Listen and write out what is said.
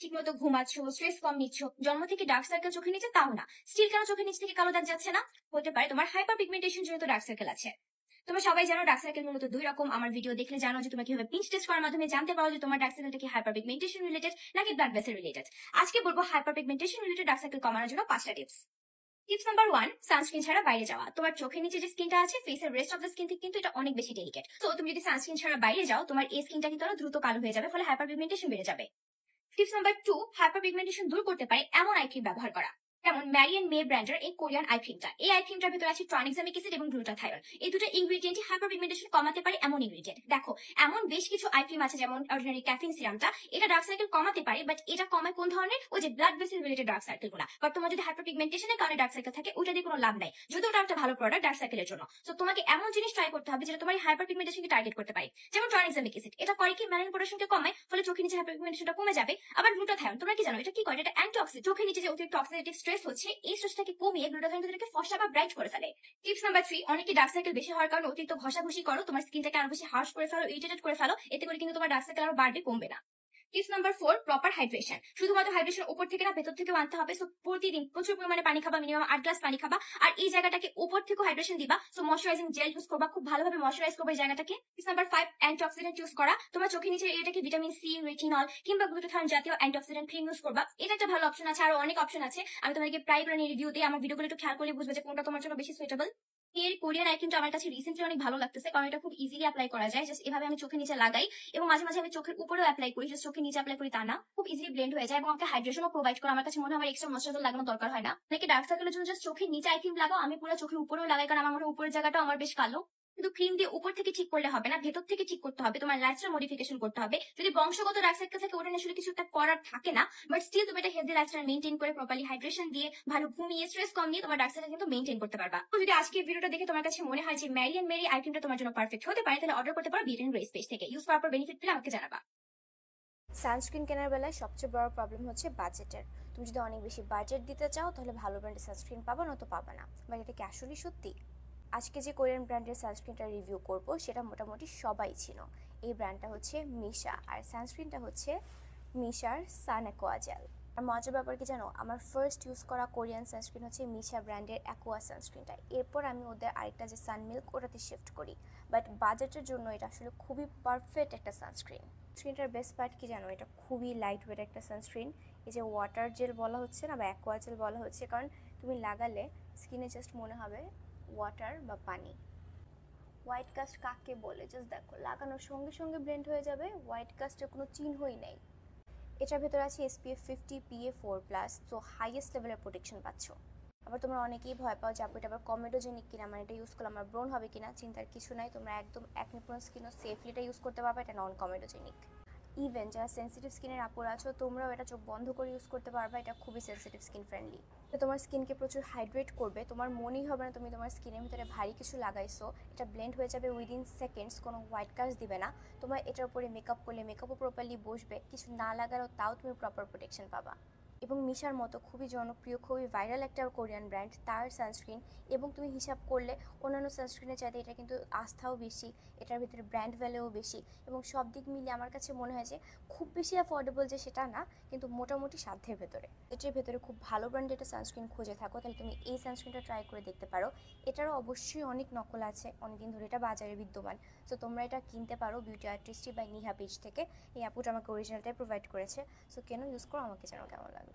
ঠিকমতো ঘুমাচ্ছ, স্ট্রেস কম নিচ্ছ, জন্ম থেকে ডার্ক সার্কেল চোখে নিচে তাও না, স্টিল কেন চোখের নিচ থেকে কালো দাগ যাচ্ছে না? হতে পারে তোমার হাইপার পিগমেন্টেশন জনিত ডার্ক সার্কেল আছে। তোমরা সবাই জানো ডার্ক সার্কেল মূলত দুই রকম। আমার ভিডিও দেখলে জানো যে তোমরা কিভাবে পিঞ্চ টেস্ট করার মাধ্যমে জানতে পারো যে তোমার ডার্ক সার্কেলটা কি হাইপার পিগমেন্টেশন রিলেটেড নাকি ব্লাড ভেসেল রিলেটেড। আজকে বলবো hyper pigmentation related dark circle কমানোর জন্য 5টা টিপস। টিপস নাম্বার 1, সানস্ক্রিন ছাড়া বাইরে যাওয়া। তোমার চোখের নিচে যে স্কিনটা আছে, ফেসের রেস্ট অফ দ্য স্কিন থেকে কিন্তু এটা অনেক বেশি ডেলিকেট। তো তুমি যদি সানস্ক্রিন ছাড়া বাইরে যাও, তোমার এই স্কিনটা কিন্তু আরো দ্রুত কালো হয়ে যাবে, ফলে হাইপার পিগমেন্টেশন বেড়ে যাবে। টিপস নাম্বার 2, হাইপার পিগমেন্টেশন দূর করতে পারে এমন আই ক্রিম ব্যবহার করা। যেমন ম্যারিয়ান মে ব্র্যান্ডের এই কোরিয়ান আই ক্রিমটা। এই আই ক্রিমটার ভিতরে আছে ট্রানএক্সামিক অ্যাসিড এবং গ্লুটাথায়োন। এই দুটো ইনগ্রেডিয়েন্টই হাইপার পিগমেন্টেশন কমাতে পারে এমন ইনগ্রেডিয়েন্ট। দেখো, এমন বেশ কিছু আই ক্রিম আছে যেমন অর্ডিনারি ক্যাফিন সিরামটা, এটা ডার্ক সার্কেল কমাতে পারে, বাট এটা কমায় কোন ধরনের? ওই যে blood vessel related dark circle গুলা। বাট তোমার যদি হাইপার পিগমেন্টেশনের কারণে ডার্ক সার্কেল থাকে, ওটা দিয়ে কোনো লাভ নাই, যদি ওটা একটা ভালো প্রোডাক্ট ডার্ক সার্কেলের জন্য। তো তোমাকে এমন জিনিস ট্রাই করতে হবে যেটা তোমার হাইপার পিগমেন্টেশনকে টার্গেট করতে পারে। যেমন ট্রানএক্সামিক অ্যাসিড, এটা করে কি মেলানিন প্রোডাকশনকে কমায়, ফলে চোখের নিচে হাইপার পিগমেন্টেশনটা কমে যাবে। আবার গ্লুটাথায়োন, তোমরা কি জানো এটা কি করে? এটা অ্যান্টিঅক্সিডেন্ট। চোখের নিচে যে অতিরিক্ত অক্সিডেটিভ স্ট্রেস হচ্ছে, এই স্ট্রেসটাকে কমিয়ে গ্লুটাথায়োন তাদেরকে ফর্সা বা ব্রাইট করে ফেলে। টিপস নাম্বার 3, অনেকে ডার্ক সার্কেল বেশি হওয়ার কারণে অতিরিক্ত ঘষাঘষি করো, তোমার স্কিনটাকে আরো বেশি হার্শ করে ফেলো, ইরিটেটেড করে ফেলো, এতে করে কিন্তু তোমার ডার্ক সার্কেল আরো বাড়বে, কমবে না। Tips number 4, proper hydration. শুধুমাত্র হাইড্রেশন উপর থেকে না, ভেতর থেকেও আনতে হবে। সো প্রতিদিন প্রচুর পরিমাণে পানি খাবা, মিনিমাম 8 গ্লাস পানি খাবা। আর এই জায়গাটাকে উপর থেকেও হাইড্রেশন দিবা। সো ময়শ্চারাইজিং জেল ইউজ করবা, খুব ভালোভাবে ময়শ্চারাইজ করবে এই জায়গাটাকে। টিপস নাম্বার 5, অ্যান্টিঅক্সিডেন্ট ইউজ করা। তোমার চোখের নিচে এটাকে ভিটামিন সি, রেটিনল কিংবা গ্লুটাথায়োন জাতীয় অ্যান্টিঅক্সিডেন্ট ক্রিম ইউজ করবা। এটা একটা ভালো অপশন আছে, আরো অনেক অপশন আছে। আমি তোমাদেরকে প্রায় করে রিভিউ দিই, আমার ভিডিওগুলো একটু খেয়াল করলে বুঝবে যে কোনটা তোমার জন্য বেশি সুইটেবল। এর কোরিয়ান আই ক্রিমটা আমার কাছে রিসেন্টলি অনেক ভালো লাগতেছে, কারণ এটা খুব ইজিলি অ্যাপ্লাই করা যায়। জাস্ট এভাবে আমি চোখের নিচে লাগাই এবং মাঝে মাঝে আমি চোখের উপরেও অ্যাপ্লাই করি। জাস্ট চোখের নিচে অ্যাপ্লাই করি তা না, খুব ইজিলি ব্লেন্ড হয়ে যায় এবং আমাকে হাইড্রেশনও প্রোভাইড করে। আমার কাছে মনে হয় আমার এক্সট্রা ময়শ্চারাইজার লাগানোর দরকার হয় না। নাকি ডার্ক সার্কেলের জন্য জাস্ট চোখের নিচে আই ক্রিম লাগাও, আমি পুরো চোখের উপরেও লাগাই, কারণ আমার মনে হয় উপরের জায়গাটা আমার বেশ কালো। কিন্তু ক্রিম দিয়ে উপর থেকে ঠিক করলে হবে না, ভেতর থেকে ঠিক করতে হবে, তোমার লাইফস্টাইল মডিফিকেশন করতে হবে। যদি বংশগত ডার্ক সার্কেল থাকে, ওটা আসলে কিছু একটা করার থাকে না, বাট স্টিল তুমি এটা হেলদি লাইফস্টাইল মেইনটেইন করে প্রপারলি হাইড্রেশন দিয়ে ভালো ঘুমিয়ে স্ট্রেস কম নিয়ে তোমার ডার্ক সার্কেল কিন্তু মেইনটেইন করতে পারবা। তো যদি আজকের ভিডিওটা দেখে তোমার কাছে মনে হয় যে ম্যারিয়ান মেরি আই ক্রিমটা তোমার জন্য পারফেক্ট হতে পারে, তাহলে অর্ডার করতে পারো বিউটি এন্ড গ্রেস পেজ থেকে। ইউজ করার পর বেনিফিট পেলে আমাকে জানাবা। সানস্ক্রিন কেনার বেলায় সবচেয়ে বড় প্রবলেম হচ্ছে বাজেটের। তুমি যদি অনেক বেশি বাজেট দিতে চাও তাহলে ভালো ব্র্যান্ডের সানস্ক্রিন পাবা, নয়তো পাবা না। বাট এটা কি আসলেই সত্যি? আজকে যে কোরিয়ান ব্র্যান্ডের সানস্ক্রিনটা রিভিউ করব সেটা মোটামুটি সবাই ছিল। এই ব্র্যান্ডটা হচ্ছে মিশা, আর সানস্ক্রিনটা হচ্ছে মিশার সান অ্যাকোয়া জেল। আর মজার ব্যাপার কি জানো, আমার ফার্স্ট ইউজ করা কোরিয়ান সানস্ক্রিন হচ্ছে মিশা ব্র্যান্ডের অ্যাকোয়া সানস্ক্রিনটা। এরপর আমি ওদের আরেকটা যে সান মিল্ক, ওটাতে শিফট করি। বাট বাজেটের জন্য এটা আসলে খুবই পারফেক্ট একটা সানস্ক্রিন। সানস্ক্রিনটার বেস্ট পার্ট কি জানো, এটা খুবই লাইট ওয়েট একটা সানস্ক্রিন। এই যে ওয়াটার জেল বলা হচ্ছে না বা অ্যাকোয়া জেল বলা হচ্ছে, কারণ তুমি লাগালে স্কিনে জাস্ট মনে হবে ওয়াটার বা পানি। হোয়াইট কাস্ট কাকে বলে জাস্ট দেখো, লাগানোর সঙ্গে সঙ্গে ব্লেন্ড হয়ে যাবে, হোয়াইট কাস্টের কোনো চিহ্নই নেই। এটার ভেতরে আছে SPF 50 PA++, তো হাইয়েস্ট লেভেলের প্রোটেকশন পাচ্ছ। আবার তোমরা অনেকেই ভয় পাও যে আপু এটা আবার কমেডোজেনিক কিনা, মানে এটা ইউজ করলে আমার ব্রণ হবে কিনা। চিন্তার কিছু নাই, তোমরা একদম একনি প্রোন স্কিনও সেফলি এটা ইউজ করতে পারবে, এটা নন কমেডোজেনিক। ইভেন যারা সেন্সিটিভ স্কিনের আপুরা আছো, তোমরাও এটা চোখ বন্ধ করে ইউজ করতে পারবে, এটা খুবই সেন্সিটিভ স্কিন ফ্রেন্ডলি। তো তোমার স্কিনকে প্রচুর হাইড্রেট করবে, তোমার মনেই হবে না তুমি তোমার স্কিনের ভিতরে ভারী কিছু লাগাইছো। এটা ব্লেন্ড হয়ে যাবে উইদিন সেকেন্ডস, কোনো হোয়াইট কাস্ট দিবে না। তোমার এটার উপরে মেকআপ করলে মেকআপও প্রপারলি বসবে, কিছু না লাগারও তাও তুমি প্রপার প্রোটেকশন পাবা। এবং মিশার মতো খুবই জনপ্রিয়, খুবই ভাইরাল একটা কোরিয়ান ব্র্যান্ড, তার সানস্ক্রিন, এবং তুমি হিসাব করলে অন্যান্য সানস্ক্রিনের চাইতে এটা কিন্তু আস্থাও বেশি, এটার ভিতরে ব্র্যান্ড ভ্যালুও বেশি, এবং সব দিক মিলিয়ে আমার কাছে মনে হয় যে খুব বেশি অ্যাফোর্ডেবল যে সেটা না, কিন্তু মোটামুটি সাধ্যের ভেতরে। এটার ভেতরে খুব ভালো ব্র্যান্ডের একটা সানস্ক্রিন খুঁজে থাকো, তাহলে তুমি এই সানস্ক্রিনটা ট্রাই করে দেখতে পারো। এটারও অবশ্যই অনেক নকল আছে, অনেকদিন ধরে এটা বাজারে বিদ্যমান। সো তোমরা এটা কিনতে পারো beauty artistry by Niha page থেকে। এই আপুটা আমাকে অরিজিনালটাই প্রোভাইড করেছে। সো কেন ইউজ করো, আমাকে জানো কেমন লাগে।